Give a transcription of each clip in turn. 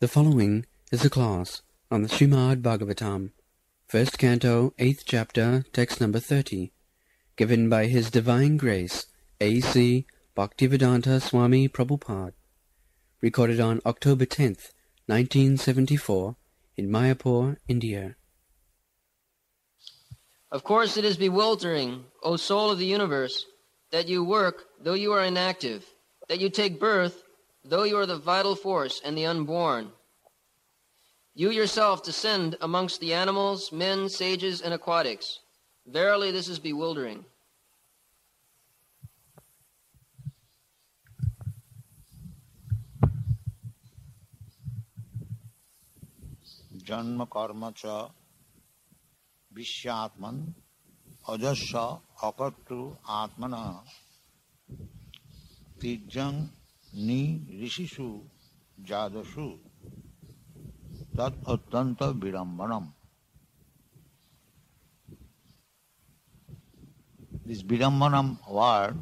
The following is a class on the Srimad Bhagavatam, first canto, 8th chapter, text number 30, given by His Divine Grace, A.C. Bhaktivedanta Swami Prabhupada, recorded on October 10th, 1974, in Mayapur, India. Of course it is bewildering, O soul of the universe, that you work though you are inactive, that you take birth though you are the vital force and the unborn. You yourself descend amongst the animals, men, sages, and aquatics. Verily this is bewildering. Janma karma cha vishyatman ajasya akatru atmana tijjang ni rishishu jadashu tat attanta virambanam. This virambanam word,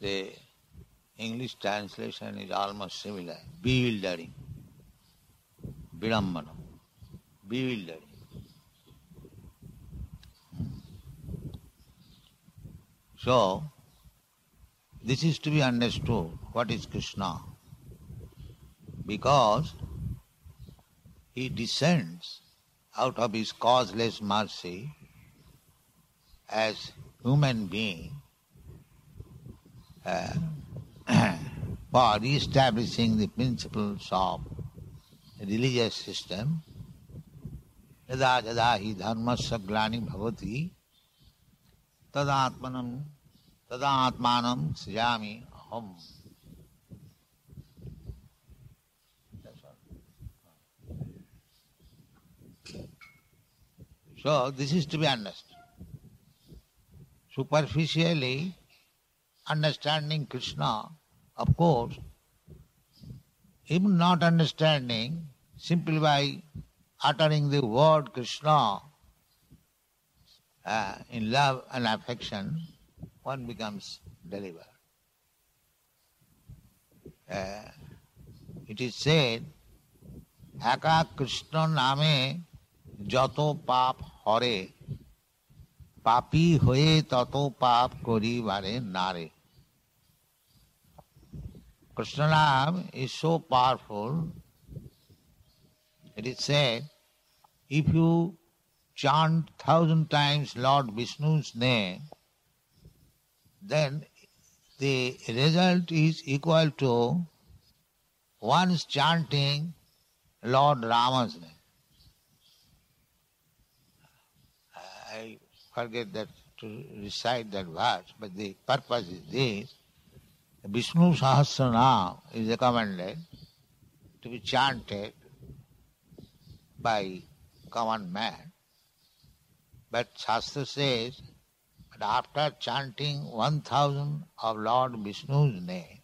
the English translation is almost similar, bewildering. Virambanam, bewildering. So, this is to be understood, what is Krishna? Because he descends out of his causeless mercy as human being for establishing the principles of religious system. Yada yada hi dharmasya glani bhavati tadatmanam srijami aham. So this is to be understood. Superficially understanding Krishna, of course, even not understanding, simply by uttering the word Krishna in love and affection, one becomes delivered. It is said, Eka Krishna name jato pap hare, papi hoye tato pap kori vare nare. Krishna name is so powerful. It is said, if you chant 1,000 times Lord Vishnu's name, then the result is equal to once chanting Lord Rama's name. I forget that to recite that verse, but the purpose is this. Vishnu Sahasranam is recommended to be chanted by common man. But Shastra says that after chanting 1,000 of Lord Vishnu's name,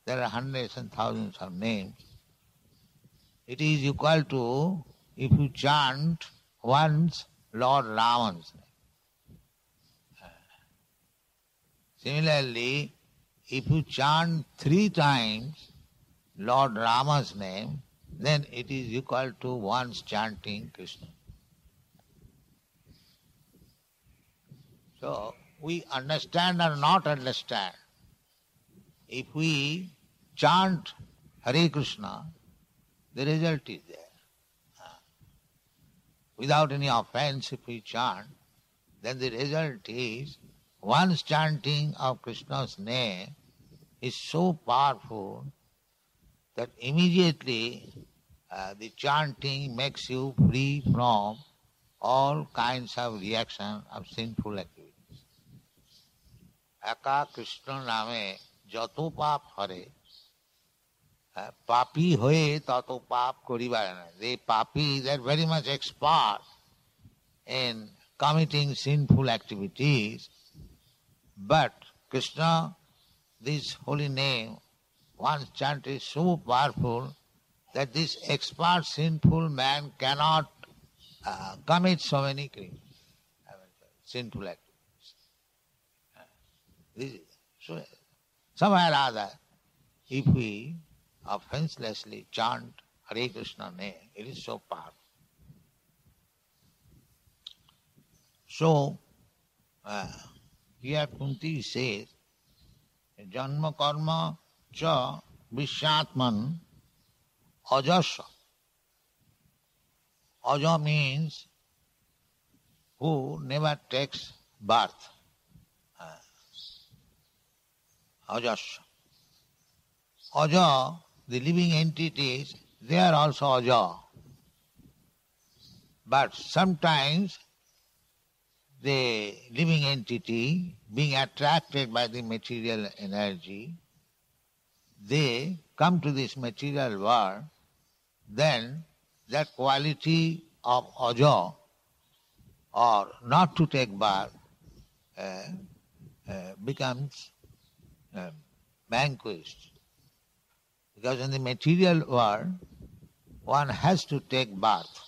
there are hundreds and thousands of names, it is equal to if you chant once Lord Rama's name. Similarly, if you chant 3 times Lord Rama's name, then it is equal to once chanting Krishna. So, we understand or not understand, if we chant Hare Krishna, the result is there. Without any offense, if we chant, then the result is once chanting of Krishna's name is so powerful that immediately the chanting makes you free from all kinds of reaction of sinful activities. Eka Krishna name jato pap hare, papi hoye tato pap koribarana. The papi, they are very much expert in committing sinful activities, but Krishna, this holy name, once chanted is so powerful that this expert sinful man cannot commit so many crimes, sinful activities. So, somewhere or other, if we offenselessly chant Hare Krishna name. It is so powerful. So, here Kunti says, Janma karma cha vishatman ajasya. Aja means who never takes birth. Ajasya. Aja, the living entities, they are also aja. But sometimes the living entity, being attracted by the material energy, they come to this material world, then that quality of aja, or not to take birth, becomes vanquished. Because in the material world, one has to take birth.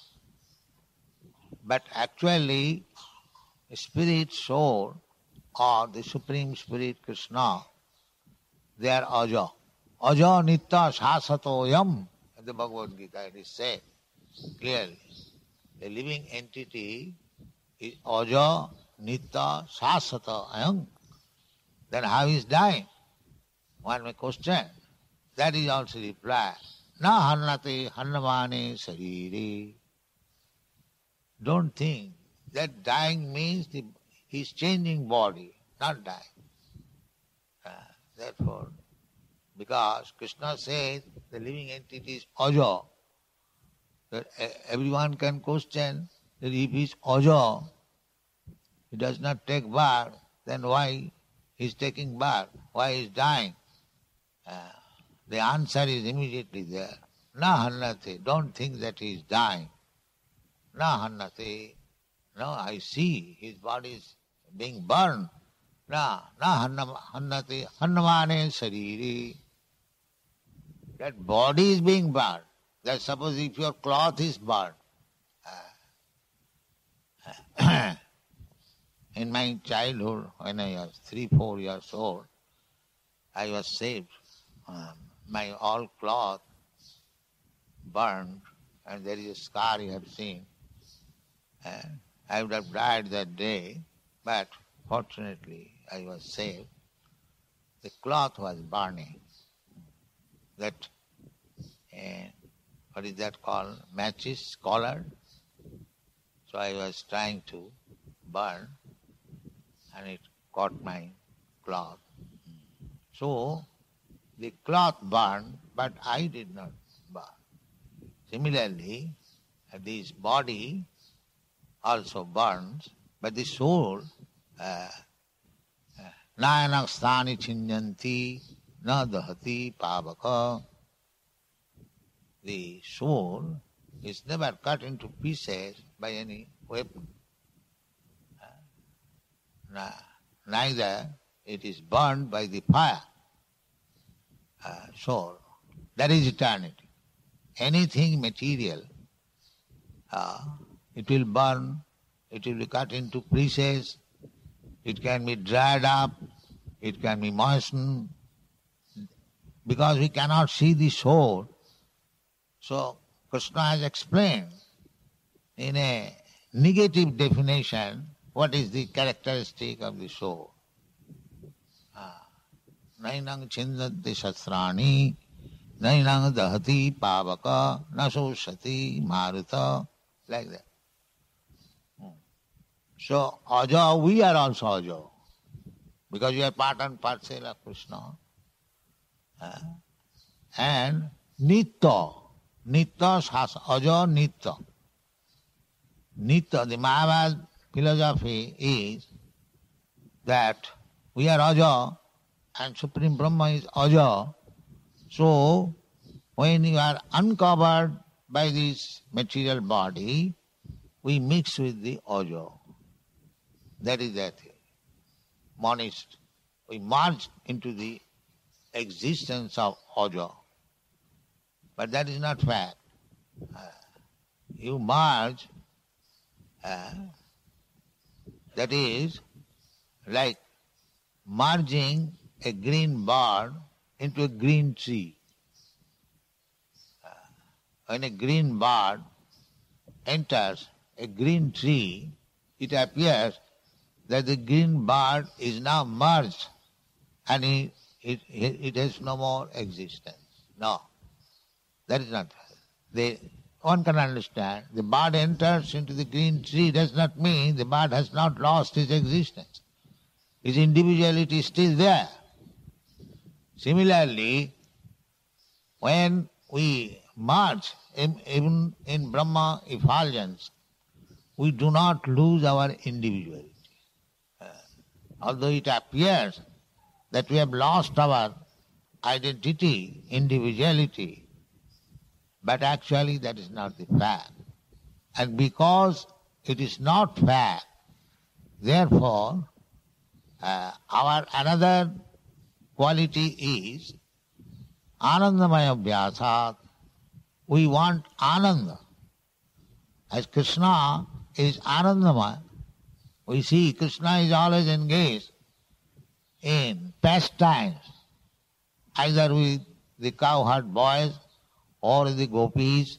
But actually, spirit soul or the Supreme Spirit Krishna, they are aja. Aja nitya sasatoyam. In the Bhagavad Gita it is said clearly. The living entity is aja nitya sasatoyam. Then how is dying? One may question. That is also reply. Na hannate hannavane sarire. Don't think that dying means he is changing body, not dying. Therefore, because Krishna says the living entity is aja, that everyone can question that if he is aja, he does not take birth, then why he is taking birth? Why he is dying? The answer is immediately there. Na hannate, don't think that he is dying. Na hannate, no, I see his body is being burned. Na hannate, hannavane sariri. That body is being burned. That suppose if your cloth is burned. In my childhood, when I was 3-4 years old, I was saved. My all cloth burned, and there is a scar you have seen. I would have died that day, but fortunately I was saved. The cloth was burning. That, what is that called? Matches, collar. So I was trying to burn, and it caught my cloth. So the cloth burned, but I did not burn. Similarly, this body also burns, but the soul, nayanak sthani chinyanti na dahati pavaka. The soul is never cut into pieces by any weapon. Neither it is burned by the fire. Soul, that is eternity. Anything material, it will burn, it will be cut into pieces, it can be dried up, it can be moistened. Because we cannot see the soul, so Krishna has explained in a negative definition what is the characteristic of the soul. Nainang chindanti shastrani, nainang dahati pavaka, nasoshati maruta, like that. So, aja, we are also aja, because we are part and parcel of Krishna. And nitya, aja nitya. Nitya, the Mayavad philosophy is that we are aja, and Supreme Brahma is aja. So, when you are uncovered by this material body, we mix with the aja. That is that monist. We merge into the existence of aja. But that is not fact. You merge, that is like merging a green bird into a green tree. when a green bird enters a green tree, it appears that the green bird is now merged and it has no more existence. No, that is not. One can understand, the bird enters into the green tree does not mean the bird has not lost his existence. His individuality is still there. Similarly, when we merge, even in Brahma effulgence, we do not lose our individuality. Although it appears that we have lost our identity, individuality, but actually that is not the fact. And because it is not fact, therefore, our another quality is Anandamaya Vyasat. We want Ananda. As Krishna is Anandamaya, we see Krishna is always engaged in pastimes, either with the cowherd boys, or with the gopis,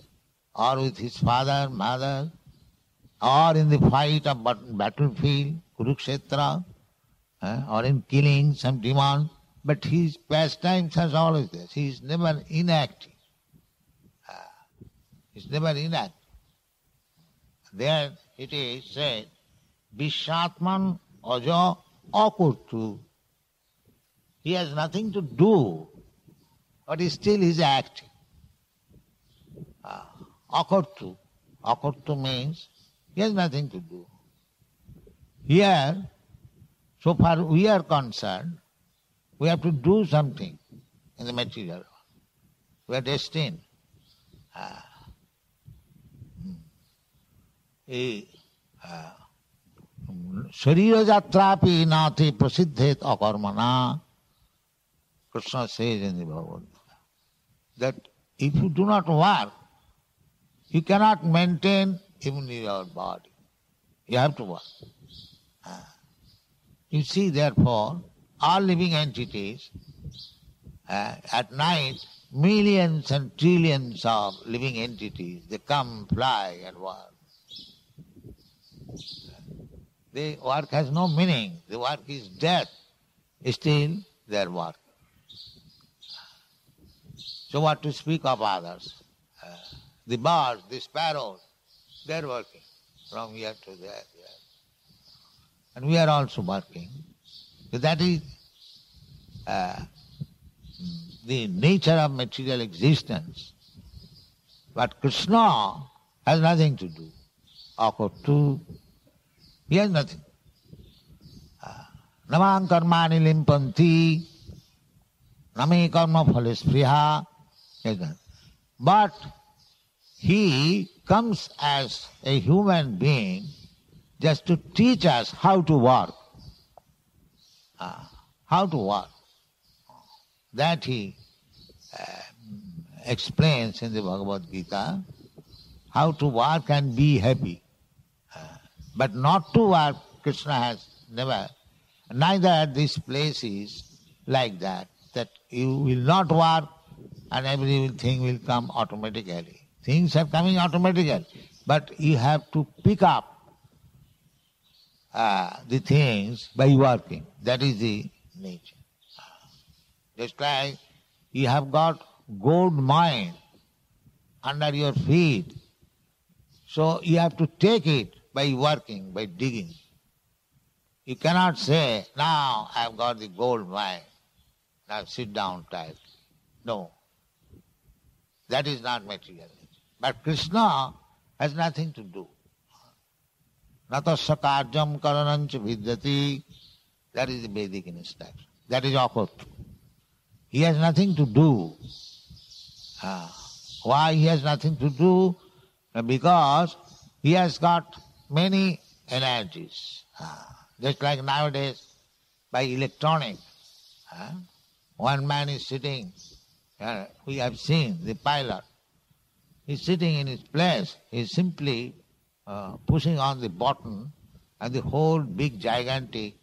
or with his father, mother, or in the fight of battlefield, Kurukshetra, or in killing some demon. But his pastimes are always there. He is never inactive. He is never inactive. There it is said, Vishatman aja akurtu. He has nothing to do, but he still is active. Akurtu. Akurtu means he has nothing to do. Here, so far we are concerned, we have to do something in the material world. We are destined. Sharira jatrapi nati prasiddhet akarmana. Krishna says in the Bhagavad Gita that if you do not work, you cannot maintain even your body. You have to work. You see, therefore, all living entities, at night, millions and trillions of living entities, they come, fly and work. The work has no meaning. The work is death. Still, they are working. So what to speak of others? The birds, the sparrows, they are working from here to there. And we are also working. So that is the nature of material existence. But Krishna has nothing to do. Akurtu, he has nothing. Namam karmani limpanti, name karma phalespriha. But he comes as a human being just to teach us how to work. How to work. That he explains in the Bhagavad Gita, how to work and be happy. But not to work, Krishna has never, neither at this place is like that you will not work and everything will come automatically. Things are coming automatically, but you have to pick up the things by working. That is the nature. Just like you have got gold mine under your feet, so you have to take it by working, by digging. You cannot say, now I have got the gold mine, now sit down tight. No. That is not material. But Krishna has nothing to do. Natasya karjam karanancha vidyati. That is the Vedic instruction. That is awkward. He has nothing to do. Why he has nothing to do? Because he has got many energies. Just like nowadays, by electronic, one man is sitting, we have seen the pilot, he's sitting in his place, he's simply pushing on the button and the whole big gigantic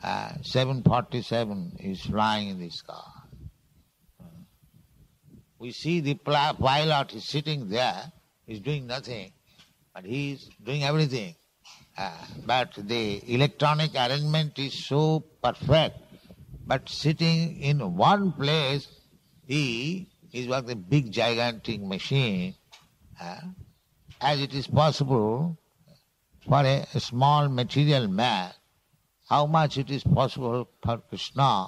747 is flying in the sky. we see the pilot is sitting there, he's doing nothing, but he's doing everything. But the electronic arrangement is so perfect, but sitting in one place, he is like a big gigantic machine. As it is possible for a small material man, how much it is possible for Krishna,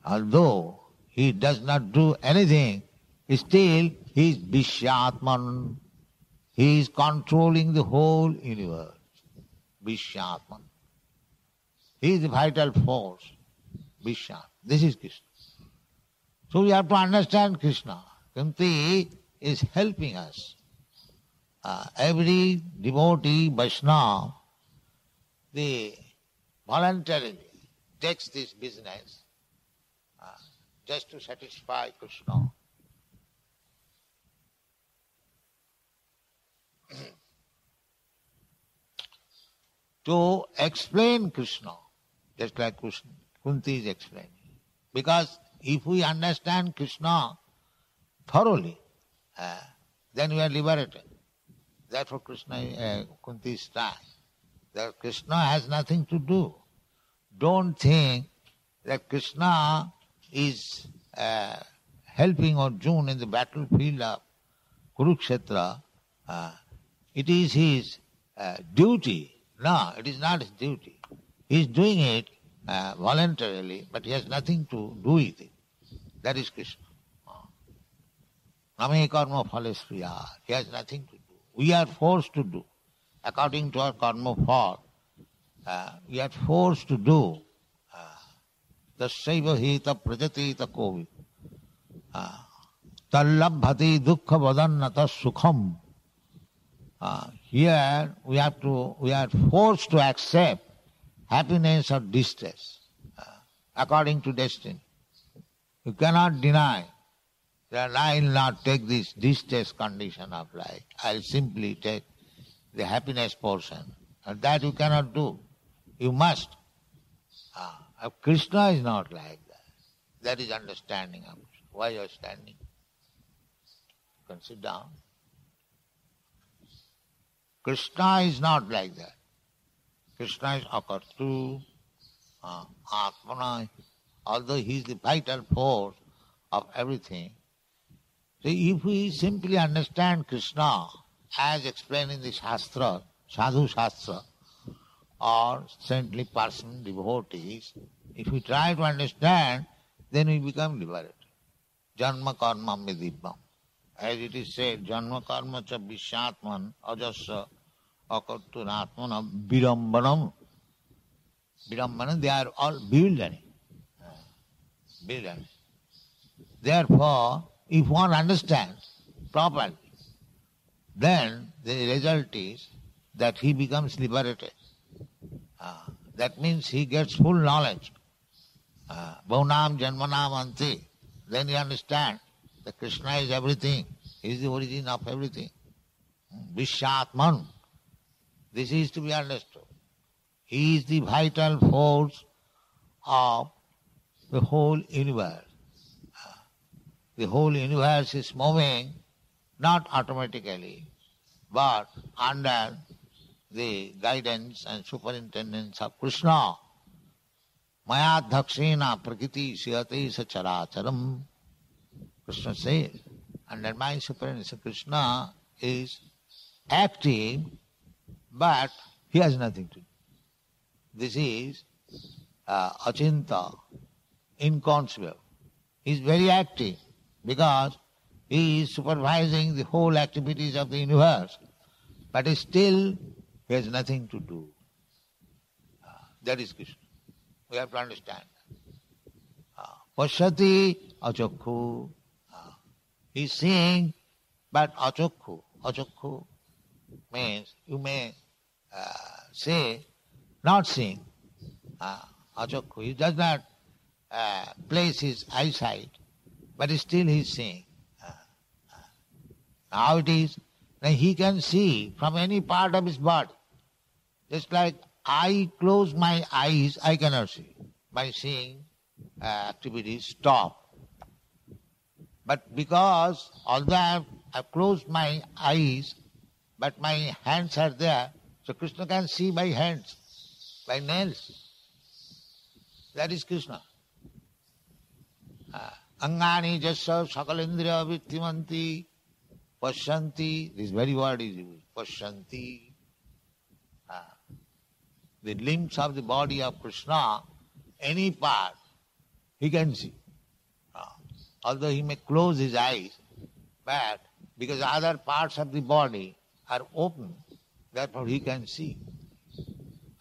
although he does not do anything, still he is Vishyatman. He is controlling the whole universe. Vishyatman. He is the vital force. Vishyatman. This is Krishna. So we have to understand Krishna. Kunti is helping us. Every devotee, Vaishnava, they voluntarily takes this business just to satisfy Krishna. To explain Krishna, just like Kunti is explaining. Because if we understand Krishna thoroughly, then we are liberated. Therefore Kunti is trying. That Krishna has nothing to do. Don't think that Krishna is helping Arjuna in the battlefield of Kurukshetra. It is his duty. No, it is not his duty. He is doing it voluntarily, but he has nothing to do with it. That is Krishna. Name karma phales priya. He has nothing to do. We are forced to do. According to our karma fall, we are forced to do. Tassaiva hita prajatita kovi. Tallabhati dukkha vadannata sukham. Here we are forced to accept happiness or distress according to destiny. You cannot deny that I will not take this distress condition of life. I will simply take the happiness portion. And that you cannot do. You must. Krishna is not like that. That is understanding of Krishna. Why you are standing? You can sit down. Krishna is not like that. Krishna is akartu, atmana, although he is the vital force of everything. So if we simply understand Krishna as explained in the Shastra, Sadhu Shastra, or saintly person, devotees, if we try to understand, then we become liberated. Janma karma medibam. As it is said, Janma karma cha vishyatman ajasya akartunatmana virambanam. Virambanam, they are all bewildering. Bewildering. Therefore, if one understands properly, then the result is that he becomes liberated. That means he gets full knowledge. Bhaunam janmanam anti. Then he understands that Krishna is everything. He is the origin of everything. Vishyatman. This is to be understood. He is the vital force of the whole universe. The whole universe is moving not automatically, but under the guidance and superintendence of Krishna. Maya dhakshena prakriti siyate sacharacharam. Krishna says, under my superintendence, Krishna is active, but he has nothing to do. This is achinta, inconceivable. He is very active because he is supervising the whole activities of the universe, but still he has nothing to do. That is Krishna. We have to understand. Pashyati achokhu. He is seeing, but achokhu. Achokhu means you may say not seeing. Achokhu. He does not place his eyesight, but still he is seeing. How it is, then he can see from any part of his body. Just like I close my eyes, I cannot see. My seeing activities stop. But because although I've closed my eyes, but my hands are there, so Krishna can see my hands, my nails. That is Krishna. Angani jasya sakalendriya vittimanti pasyanti. This very word is used, pasyanti. The limbs of the body of Krishna, any part, he can see. Although he may close his eyes, but because other parts of the body are open, therefore he can see.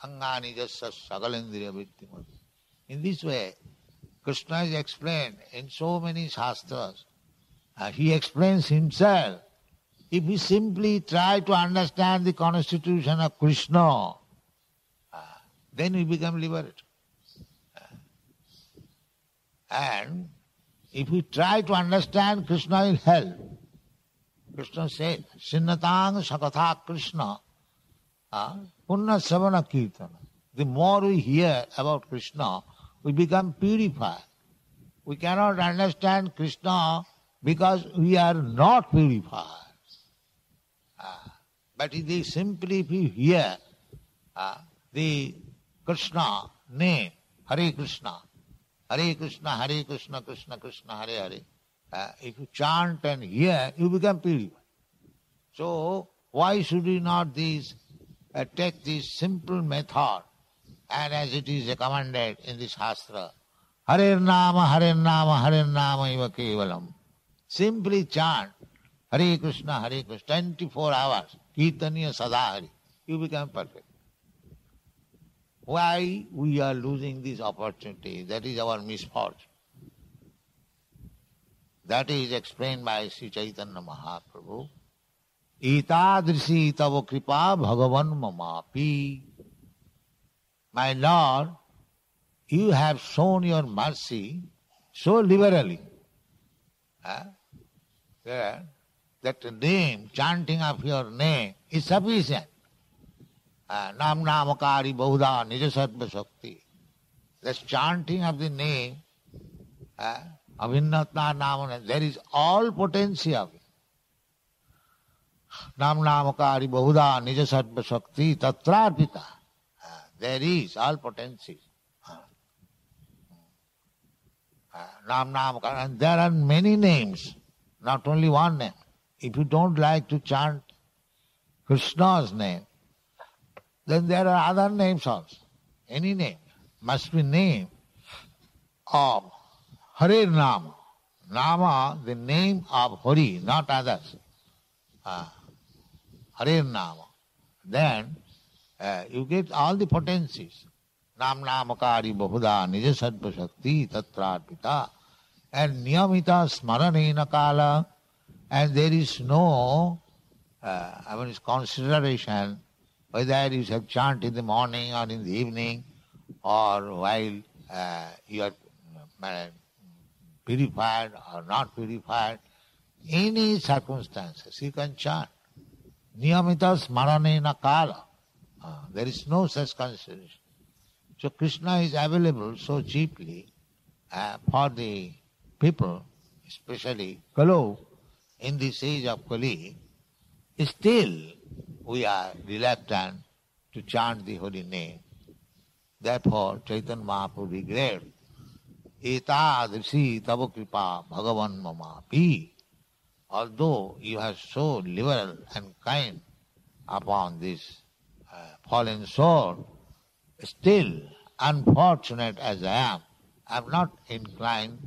Angani jasya sakalendriya vittimanti. In this way, Krishna is explained in so many shastras. He explains himself. If we simply try to understand the constitution of Krishna, then we become liberated. And if we try to understand Krishna in hell, Krishna said, Sinnatang sakatha Krishna, punna savana kirtana. The more we hear about Krishna, we become purified. We cannot understand Krishna because we are not purified. But simply if you hear the Krishna name, Hare Krishna, Hare Krishna, Hare Krishna, Krishna Krishna, Hare Hare, if you chant and hear, you become purified. So why should we not take this simple method, and as it is recommended in the Shastra, Hare Nama, Hare Nama, Hare Nama iva kevalam. Simply chant Hare Krishna, 24 hours, Kirtaniya Sadahari, you become perfect. Why we are losing this opportunity? That is our misfortune. That is explained by Sri Chaitanya Mahaprabhu. Itadrisi tava kripa bhagavan mamapi. My Lord, you have shown your mercy so liberally. That name, chanting of your name is sufficient. Nam namakari bahuda nija sattva shakti. The chanting of the name, avinnatna namana, there is all potency of it. Nam namakari bahuda nija sattva shakti tatrarpita. There is all potency. Nam namakari, and there are many names, not only one name. If you don't like to chant Krishna's name, then there are other names also. Any name must be name of Hare Nama. Nama, the name of Hari, not others. Hare Nama. Then you get all the potencies. Nam namakari bahuda nija sattva shakti tatrarpita. And niyamita smaranena kala. And there is no consideration whether you shall chant in the morning or in the evening or while you are purified or not purified. Any circumstances you can chant. Niyamita smaranena kala. There is no such consideration. So Krishna is available so cheaply for the people, especially Kalo, in this age of Kali. Still we are reluctant to chant the holy name. Therefore Chaitanya Mahaprabhu declared, Etadrisi tava kripa bhagavan mamapi. Although you are so liberal and kind upon this fallen soul, still, unfortunate as I am not inclined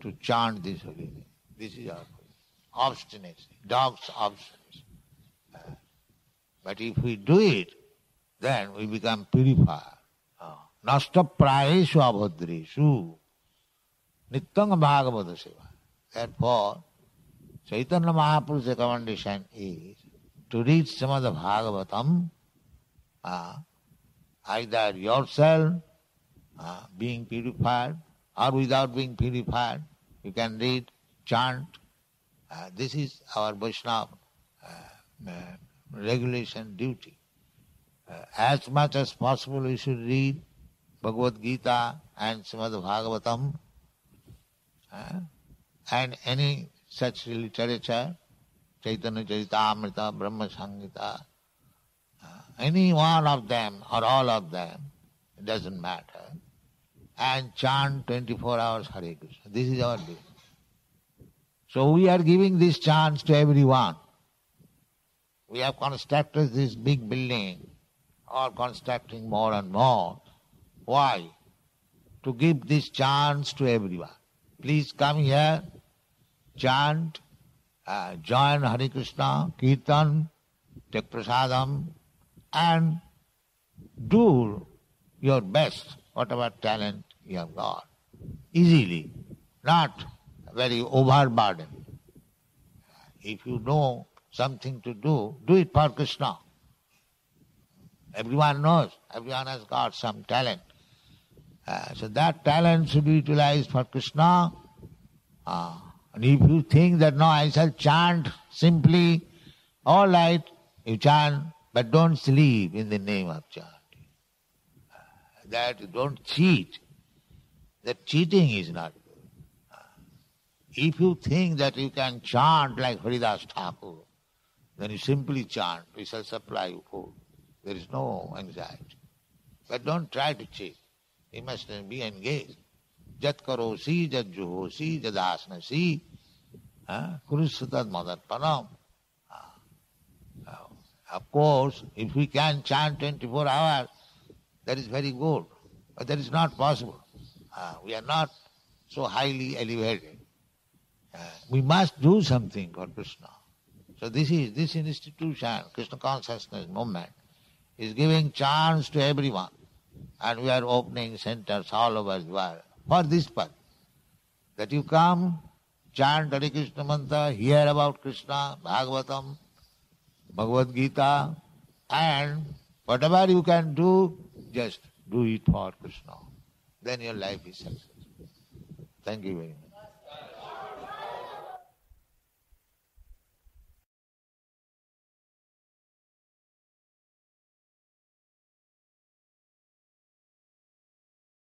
to chant this holy name. This is our obstinacy, dog's obstinacy. But if we do it, then we become purified. Nasta prayeshu abhadreshu nityang bhagavata seva. Therefore, Chaitanya Mahaprabhu's recommendation is to read Srimad Bhagavatam, either yourself being purified or without being purified. You can read, chant. This is our Vaishnava regulation duty. As much as possible we should read Bhagavad Gita and Srimad Bhagavatam and any such literature, Chaitanya Charitamrita, Brahma Sangita, any one of them or all of them, it doesn't matter, and chant 24 hours Hare Krishna. This is our duty. So we are giving this chance to everyone. We have constructed this big building, or constructing more and more. Why? To give this chance to everyone. Please come here, chant, join Hare Krishna, Kirtan, take prasadam, and do your best, whatever talent you have got, easily, not very overburdened. If you know something to do it for Krishna. Everyone knows, everyone has got some talent. So that talent should be utilized for Krishna. And if you think that, no, I shall chant simply, all right, you chant, but don't sleep in the name of chanting. That you don't cheat. That cheating is not good. If you think that you can chant like Haridas Thakur, then you simply chant, we shall supply you food. There is no anxiety. But don't try to cheat. You must be engaged. Jat karosi, jat juhosi, jat asnasi, kurusutad madarpanam. Of course, if we can chant 24 hours, that is very good. But that is not possible. We are not so highly elevated. We must do something for Krishna. So this institution, Krishna consciousness movement, is giving chance to everyone. And we are opening centers all over the world for this purpose. That you come, chant Hare Krishna mantra, hear about Krishna, Bhagavatam, Bhagavad Gita, and whatever you can do, just do it for Krishna. Then your life is successful. Thank you very much.